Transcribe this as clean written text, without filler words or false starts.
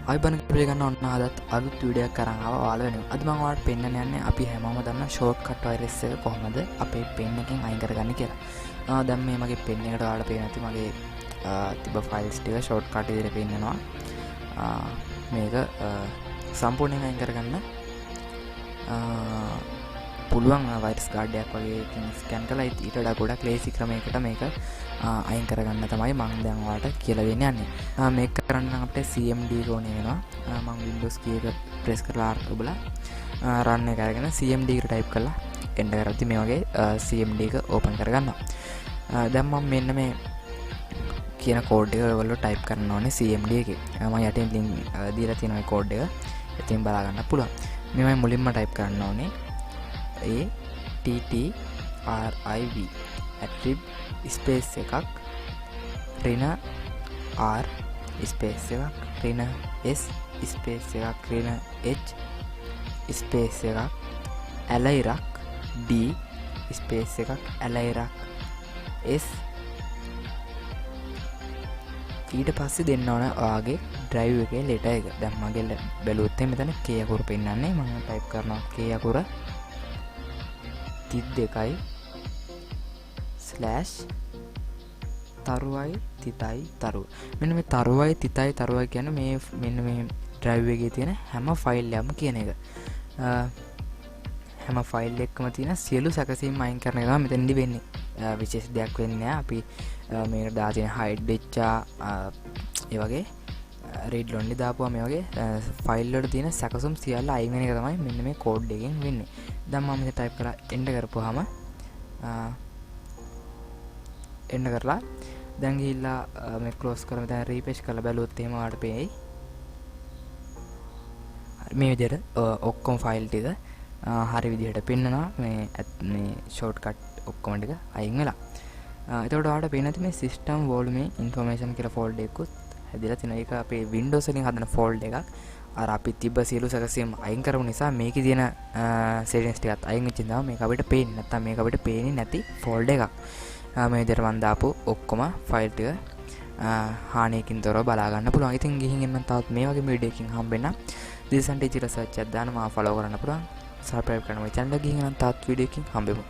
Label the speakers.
Speaker 1: අයිබන් පිළිගන්න ඔන්න අදත් අලුත් වීඩියෝයක් කරන් ආවා ඔයාලා වෙනුවෙන්. අද මම ඔයාලට පෙන්නන්න යන්නේ අපි හැමෝම දන්න ෂෝට්කට් වයිරස් එක කොහොමද අපේ පෙන් එකෙන් අයින් කරගන්නේ කියලා. දැන් මේ මගේ පෙන් එකට ඔයාලට පේන ඇති මගේ තිබ්බ ෆයිල්ස් ටික ෂෝට්කට් විදිහට පෙන්නනවා. මේක සම්පූර්ණයෙන් අයින් කරගන්න පුළුවන් වයිරස් ගාඩ් එකක් වගේ එකකින් ස්කෑන් කරලා ඊට වඩා ගොඩක් ලේසි ක්‍රමයකට මේක අයින් කරගන්න තමයි මම දැන් ඔයාලට කියලා දෙන්න යන්නේ. මේක කරන්න නම් අපිට CMD එක ඕනේ වෙනවා. මම Windows key එක press කරලා R ඔබලා run එක අරගෙන CMD එකට type කරලා enter කරද්දි මේ වගේ CMD එක open කරගන්නවා. දැන් මම මෙන්න මේ කියන code එක ඔයගොල්ලෝ type කරන්න ඕනේ CMD එකේ. මම යටින් link දීලා තියෙනවා මේ code එක. ඉතින් බලා ගන්න පුළුවන්. මේ මම මුලින්ම type කරන්න ඕනේ ATTRIV attrib space එකක් ඍණ R space එකක් ඍණ S space එකක් ඍණ H space එකක් ඇලයිරක් D space එකක් ඇලයිරක් S ඊට පස්සේ දෙන්න ඕන ඔයාගේ drive එකේ letter එක. දැන් මගේ බැලුවොත් මෙතන K අකුර පෙන්නන්නේ. මම type කරනවා K අකුර 32යි ස්ලෑෂ් තරුවයි තිතයි තරුව. මෙන්න මේ තරුවයි තිතයි තරුවයි කියන්නේ මේ මෙන්න මේ drive එකේ තියෙන හැම ෆයිල් එකක්ම කියන එක. හැම ෆයිල් එකකම තියෙන සියලු සැකසීම් අයින් කරන එක තමයි මෙතනදී වෙන්නේ. විශේෂ දෙයක් වෙන්නේ නැහැ. අපි මේකට දාලා තියෙන hide වෙච්චා ඒ වගේ read only දාපුවා මේ වගේ ෆයිල් වල තියෙන සැකසුම් සියල්ල අයින් වෙන එක තමයි මෙන්න මේ කෝඩ් එකෙන් වෙන්නේ. දැන් මම මෙතන type කරලා enter කරපුවාම එන්න කරලා දැන් ගිහිල්ලා මේ ක්ලෝස් කරලා දැන් රීපේජ් කරලා බැලුවොත් එහෙම ඔයාලට පේයි මේ විදිහට ඔක්කොම ෆයිල් ටික හරි විදිහට පෙන්නනවා. මේ ෂෝට්කට් ඔක්කොම ටික අයින් වෙලා. එතකොට ඔයාලට පේන ඇති මේ system volume information කියලා ෆෝල්ඩර් එකකුත් හැදිලා තියෙනවා. ඒක අපේ Windows වලින් හදන ෆෝල්ඩර් එකක්. අර අපි තිබ්බ සියලු සැකසීම් අයින් කරපු නිසා මේකේ තියෙන settings ටිකත් අයින් වෙච්ච නිසා මේක අපිට පේන්නේ නැත්තම් මේක අපිට පේන්නේ නැති ෆෝල්ඩර් එකක්. මේ විදිහට මම දාපු ඔක්කොම ෆයිල් ටික හානියකින් තොරව බලා ගන්න පුළුවන්. ඉතින් ගිහින් එන්න තවත් මේ වගේ වීඩියෝ එකකින් හම්බෙන්න දිසන් ටීචර් සර්ච් එකක් දාන්න මාව ෆලෝ කරන්න පුළුවන්. subscribe කරන්න මගේ channel එක ගිහින් එන්න තවත් වීඩියෝ එකකින් හම්බෙමු.